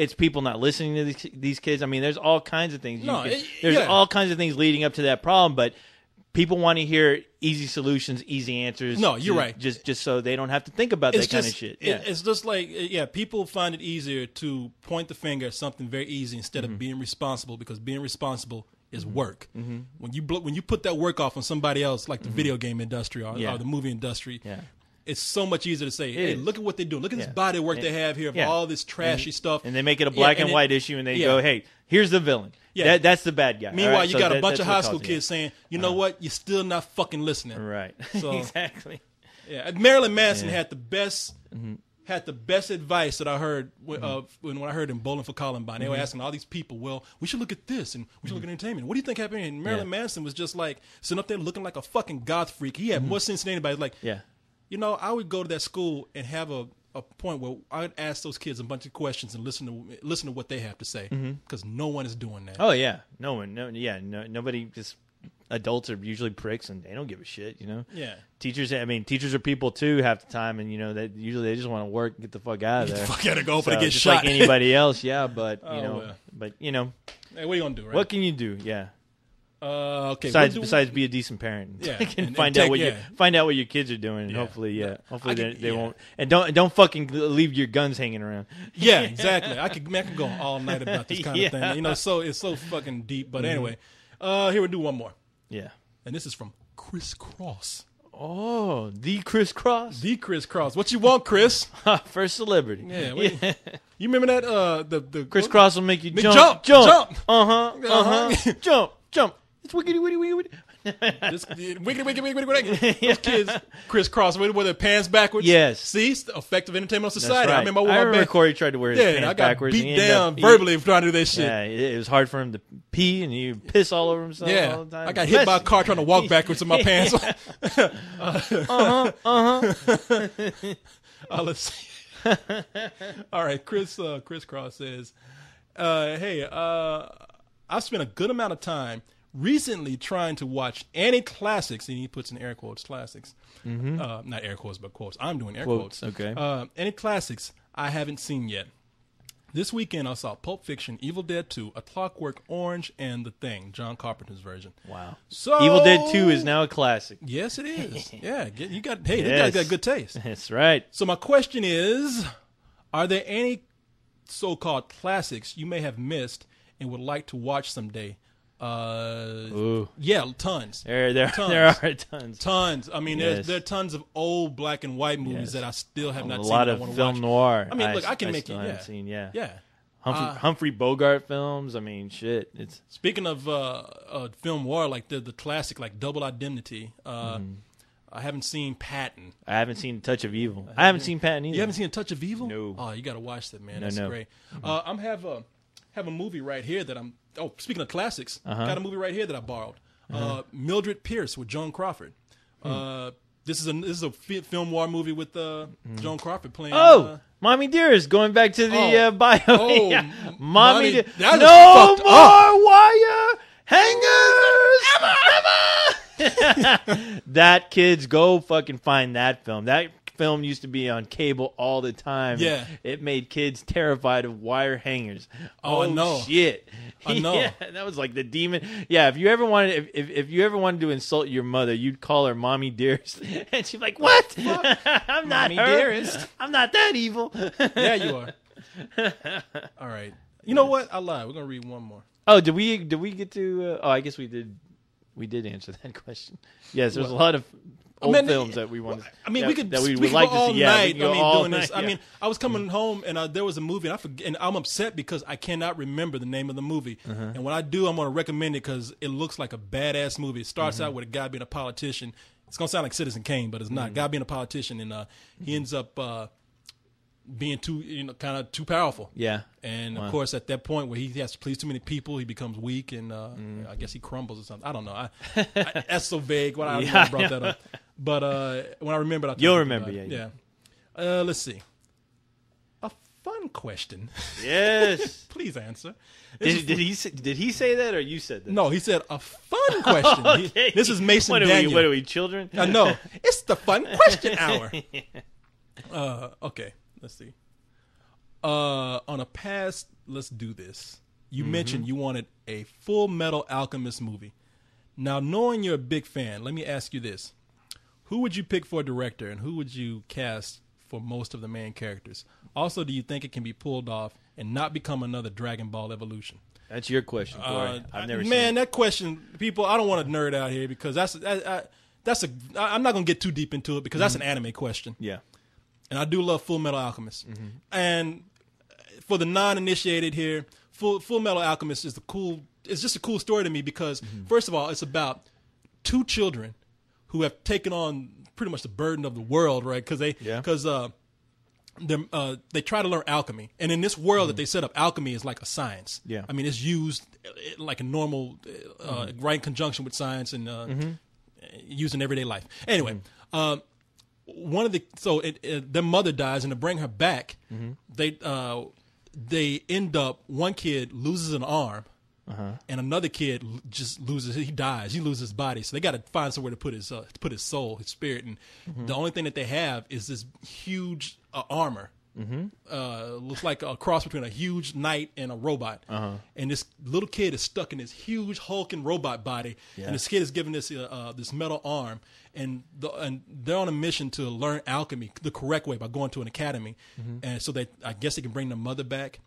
it's people not listening to these kids. I mean, there's all kinds of things. There's yeah. all kinds of things leading up to that problem, but people want to hear easy solutions, easy answers. No, you're right. Just so they don't have to think about that kind of shit. Yeah. It's just like, people find it easier to point the finger at something very easy instead of being responsible, because being responsible is work. When you put that work off on somebody else, like the video game industry or the movie industry, it's so much easier to say, hey, look at what they're doing. Look at this body of work they have here of all this trashy stuff. And they make it a black and white issue, and they go, hey, here's the villain. Yeah. That's the bad guy. Meanwhile, you got a bunch of high school kids saying, you know what, you're still not fucking listening. Right. So, exactly. Yeah. Marilyn Manson had the best advice that I heard when I heard him Bowling for Columbine. They were asking all these people, well, we should look at this and we should look at entertainment. What do you think happened? And Marilyn Manson was just like sitting up there looking like a fucking goth freak. He had more sense than anybody. Like, I would go to that school and have a point where I'd ask those kids a bunch of questions and listen to what they have to say, because no one is doing that. Oh yeah, no one, nobody. Just adults are usually pricks and they don't give a shit, Yeah. Teachers are people too half the time, and that usually they just want to work and get the fuck out of there. Get the fuck out of go for to get just shot like anybody else. Yeah, but hey, what are you gonna do? Right? What can you do? Yeah. Okay. Besides, be a decent parent. Yeah, and find out what your kids are doing, and hopefully, they won't. And don't fucking leave your guns hanging around. Yeah, exactly. I could go all night about this kind of thing. So it's so fucking deep. But anyway, here we do one more. Yeah, and this is from Chris Cross. Oh, the Chris Cross. The Chris Cross. What you want, Chris? First celebrity. Yeah. You remember that? The Chris Cross will make you jump. Jump. Jump. It's wiggity, witty, witty, witty. Wiggity. Those kids crisscross with their pants backwards. Yes. See? It's the effective entertainment of society. Right. I remember Corey tried to wear his pants backwards. I got beat down verbally for trying to do that shit. Yeah, it was hard for him to pee, and he piss all over himself all the time. I got hit by a car trying to walk backwards in my pants. Let's see. All right, Chris Cross says, hey, I've spent a good amount of time recently trying to watch any classics, and he puts in air quotes classics. Not air quotes, but quotes. I'm doing air quotes. Okay. Any classics I haven't seen yet. This weekend I saw Pulp Fiction, Evil Dead 2, A Clockwork Orange, and The Thing, John Carpenter's version. Wow. So Evil Dead 2 is now a classic. Yes, it is. Yeah, you got. Hey, this guy got good taste. That's right. So my question is, are there any so-called classics you may have missed and would like to watch someday? Yeah, tons. There are tons. Tons. I mean, there are tons of old black and white movies that I still have not seen. A lot of film noir. I mean, look, I can make it. Haven't seen. Yeah. Humphrey Bogart films. I mean, shit. It's speaking of film noir, like the classic, like Double Indemnity. I haven't seen Patton. I haven't seen Touch of Evil. I haven't seen Patton either. You haven't seen A Touch of Evil? No. Oh, you got to watch that, man. That's great. I have a movie right here that I'm. Oh, speaking of classics, got a movie right here that I borrowed. Mildred Pierce with Joan Crawford. This is a film noir movie with Joan Crawford playing. Mommy Dearest, going back to the bio. Mommy Dearest. No more wire hangers. That kids go fucking find that film. That film used to be on cable all the time. Yeah. It made kids terrified of wire hangers. Oh no. Shit. I know. Yeah, that was like the demon. Yeah, if you ever wanted to insult your mother, you'd call her Mommy Dearest. And she'd be like, "What? I'm not Mommy her. Dearest. I'm not that evil." Yeah, you are. All right. You know what? I lied. We're gonna read one more. Oh, did we get to I guess we did answer that question. Yes, there's a lot of old films that we want to. I mean, we could like go to all see. night. Yeah, doing this. Yeah. I mean, I was coming home and there was a movie, and I forget, and I'm upset because I cannot remember the name of the movie. And when I do, I'm going to recommend it because it looks like a badass movie. It starts out with a guy being a politician. It's going to sound like Citizen Kane, but it's not. Guy being a politician, and he ends up being kind of too powerful. Yeah. And of course, at that point where he has to please too many people, he becomes weak, and I guess he crumbles or something. I don't know. That's so vague. Why I brought that up. But when I remember it, you'll remember. Yeah. Let's see. A fun question. Yes. Please answer. Did he say that or you said that? No, he said a fun question. Okay. This is Mason Daniel. What are we, children? No, it's the fun question hour. Okay. Let's see. On a past, let's do this. You mentioned you wanted a Full Metal Alchemist movie. Now, knowing you're a big fan, let me ask you this. Who would you pick for a director, and who would you cast for most of the main characters? Also, do you think it can be pulled off and not become another Dragon Ball Evolution? That's your question, Corey. I've never seen Man, it. that question, people, I don't want to nerd out here because I'm not going to get too deep into it because that's an anime question. Yeah. And I do love Full Metal Alchemist. And for the non-initiated here, Full Metal Alchemist is it's just a cool story to me because, first of all, it's about two children who have taken on pretty much the burden of the world, right? Because they try to learn alchemy. And in this world that they set up, alchemy is like a science. Yeah. I mean, it's used like a normal, right in conjunction with science and used in everyday life. Anyway, their mother dies, and to bring her back, they end up, one kid loses an arm, and another kid just he dies, he loses his body. So they got to find somewhere to put his soul, his spirit, and the only thing that they have is this huge armor. Looks like a cross between a huge knight and a robot. And this little kid is stuck in this huge hulking robot body, and this kid is given this metal arm, and they're on a mission to learn alchemy the correct way by going to an academy, and so I guess they can bring their mother back.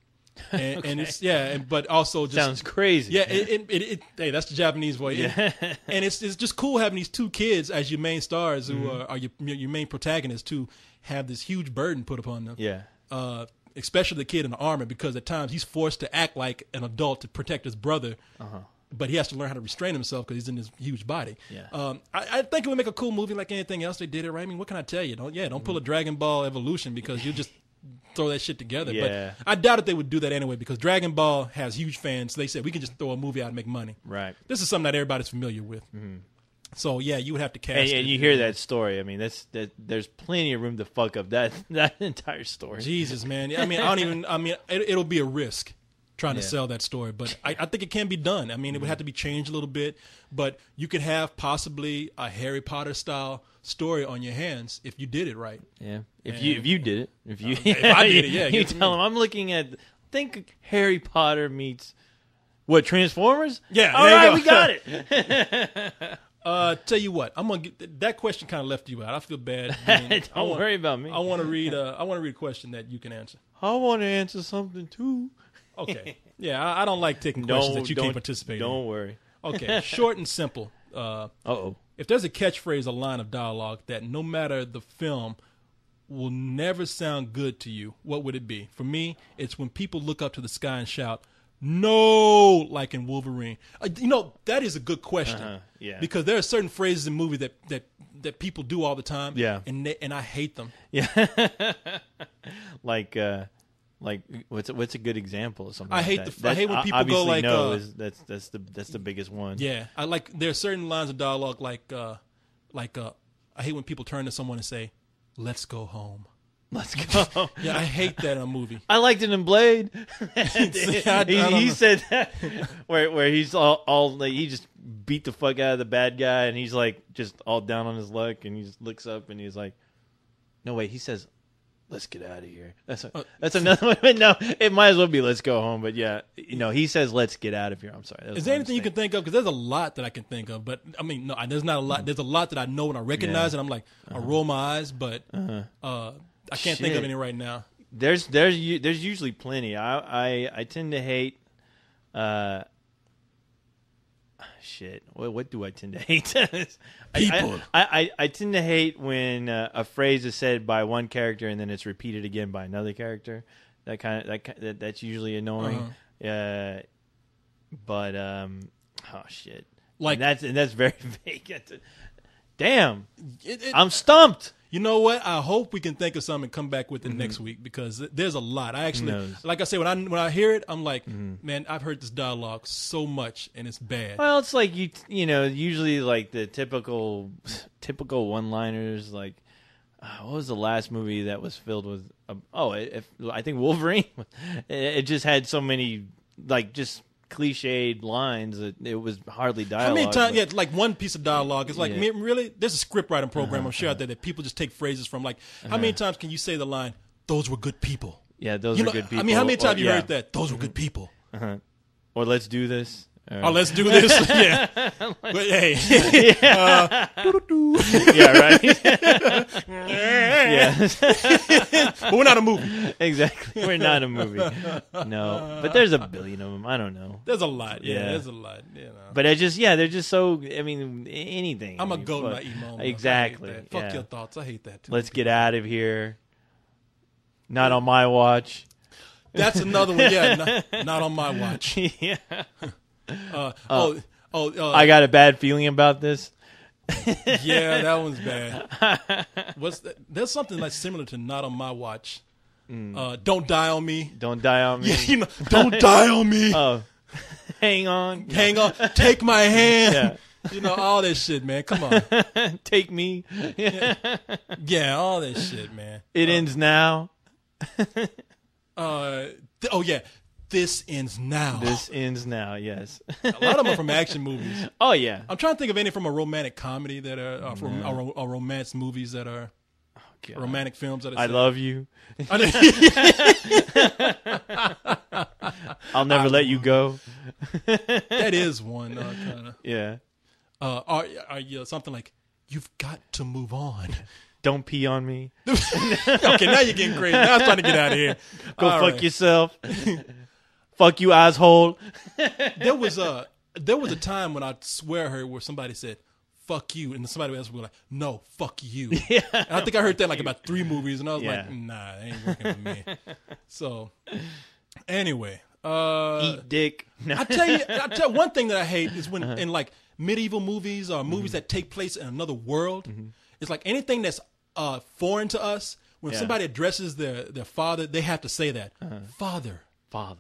And, and it's but also just sounds crazy. Yeah, hey, that's the Japanese voice. Yeah. And it's just cool having these two kids as your main stars who are your main protagonists to have this huge burden put upon them. Yeah. Especially the kid in the armor, because at times he's forced to act like an adult to protect his brother. But he has to learn how to restrain himself because he's in this huge body. Yeah. I think it would make a cool movie like anything else they did it right. I mean, what can I tell you? Don't pull a Dragon Ball Evolution because you just throw that shit together. Yeah. But I doubt if they would do that anyway because Dragon Ball has huge fans. So they said we can just throw a movie out and make money. Right. This is something that everybody's familiar with. So yeah, you would have to cast it. And you hear that story. I mean, there's plenty of room to fuck up that entire story. Jesus, man. I mean, it'll be a risk trying to sell that story, but I think it can be done. I mean, it would have to be changed a little bit, but you could have possibly a Harry Potter style story on your hands if you did it right. Yeah. If you did it. If I did it, yeah. You tell them, I'm looking at, think Harry Potter meets, what, Transformers? Yeah. All right, we got it. Tell you what, I'm gonna get that question. Kind of left you out. I feel bad. Don't worry about me. I want to read a question that you can answer. I want to answer something too. Okay. Yeah, I don't like taking questions that you can't participate in. Don't worry. Okay, short and simple. If there's a catchphrase, a line of dialogue that no matter the film will never sound good to you, what would it be? For me, it's when people look up to the sky and shout, "No!" like in Wolverine. That is a good question. Yeah. Because there are certain phrases in movies that people do all the time. Yeah. And I hate them. Yeah. Like what's a good example of something? I hate I hate when people go like that's the biggest one. Yeah. There are certain lines of dialogue like I hate when people turn to someone and say, "Let's go home." Let's go. Yeah, I hate that in a movie. I liked it in Blade. He said that where he's all like, he just beat the fuck out of the bad guy, and he's like just all down on his luck, and he just looks up and he's like, "No wait," he says, "Let's get out of here." That's another one. No, it might as well be "Let's go home." But yeah, he says, "Let's get out of here." I'm sorry. Is there anything you can think of? Because there's a lot that I can think of, but I mean, no, there's not a lot. There's a lot that I know and I recognize, and I'm like, I roll my eyes, but I can't think of any right now. There's usually plenty. I tend to hate. Shit. What do I tend to hate? People. I tend to hate when a phrase is said by one character and then it's repeated again by another character. That's usually annoying. But oh shit. Like and that's very vague. Damn. I'm stumped. You know what? I hope we can think of something and come back with it next week because there's a lot. I actually, like I say, when I hear it, I'm like, man, I've heard this dialogue so much and it's bad. Well, it's like usually like the typical one-liners. Like, what was the last movie that was filled with? I think Wolverine. It just had so many like just cliched lines that it was hardly dialogue. How many times? Yeah, like one piece of dialogue. It's like, really? There's a script writing program I'm sure out there that people just take phrases from. Like, how many times can you say the line, "Those were good people"? Yeah, those You are know, good people. I mean, how many times you yeah. heard that? Those were good people. Or let's do this. Oh, let's do this. Yeah. But, hey. Yeah, right. Yeah. But we're not a movie. Exactly. We're not a movie. No. But there's a billion of them. I don't know. There's a lot. Yeah, Yeah. there's a lot. You know. But I just, they're just so, I mean, anything. I'm I a mean, goat in fuck. my emo. Exactly. I hate that. Fuck yeah. your thoughts. I hate that too. Let's get out of here. Not on my watch. That's another one. Yeah, not on my watch. Yeah. I I got a bad feeling about this. yeah, that one's bad. What's that? There's something like similar to "Not on My Watch." Don't die on me. Don't die on me. Yeah, you know, don't die on me. Oh, hang on. Hang on, take my hand. Yeah. You know all this shit, man. Come on. Take me. Yeah, all this shit, man. It ends now. Oh yeah, this ends now. This ends now. Yes. A lot of them are from action movies. Oh yeah. I'm trying to think of any from a romantic comedy that are from or romance movies that are God. romantic films that are. I love you. I I'll never let you go. that is one kind of. Yeah. Are something like "You've got to move on." Don't pee on me. Okay, now you're getting crazy. Now I'm trying to get out of here. Go All fuck right. yourself. Fuck you, asshole. There was a time when I swear I heard where somebody said "fuck you" and somebody else was like, "No, fuck you." Yeah. And I think I heard that like about 3 movies, and I was Yeah. like, "Nah, it ain't working for me." So, anyway, Eat dick. No. I tell you, one thing that I hate is when in like medieval movies or movies that take place in another world, it's like anything that's foreign to us. When Yeah. somebody addresses their father, they have to say that father,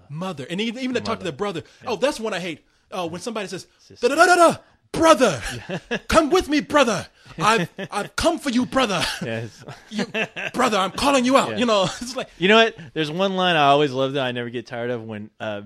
mother, and even they talk to their brother. Oh, that's one I hate. When somebody says da da da da da, brother, come with me, brother. I've come for you, brother. Yes. Brother, I'm calling you out. Yeah. You know, it's like You know what? There's one line I always love that I never get tired of when a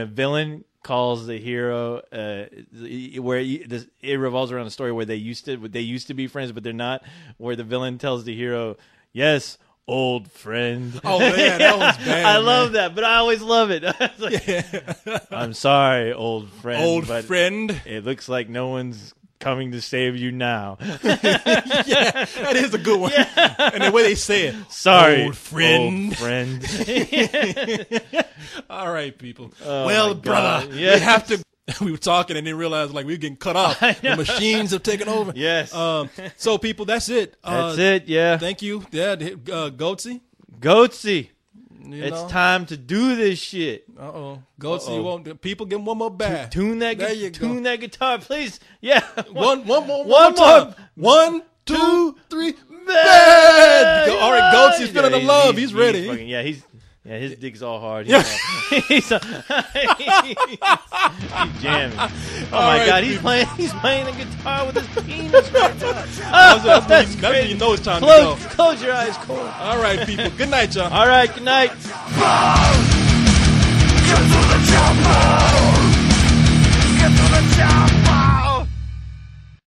villain calls the hero where it revolves around a story where they used to be friends but they're not, where the villain tells the hero, "Yes, old friend." oh yeah, that was bad. I man. love that, but I always love it. It's like, I'm sorry, old friend. Old but friend. It looks like no one's coming to save you now. Yeah, that is a good one. Yeah. And the way they say it, Sorry, old friend. Old friend. All right, people. Oh, well, my brother, God. Yes. we have to. We were talking and then realized like we were getting cut off. The machines have taken over. Yes. So, people, that's it. That's it. Yeah. Thank you. Yeah, Goatsy. Goatsy. You It's know? time to do this shit. Goatsy, you won't. People give him one more bag. Tune that. There you go. Tune that guitar, please. Yeah. One more. One One more. time. 1, 2, 3. Bad. Bad. All right, Goatsy's feeling the love. He's ready. fucking- yeah, his dick's all hard. He's he's jamming. Oh my right, God, he's playing the guitar with his penis right now. Oh, That's when you know it's time to Close your eyes, Cole. go. All right, people. Good night, y'all. All right, good night.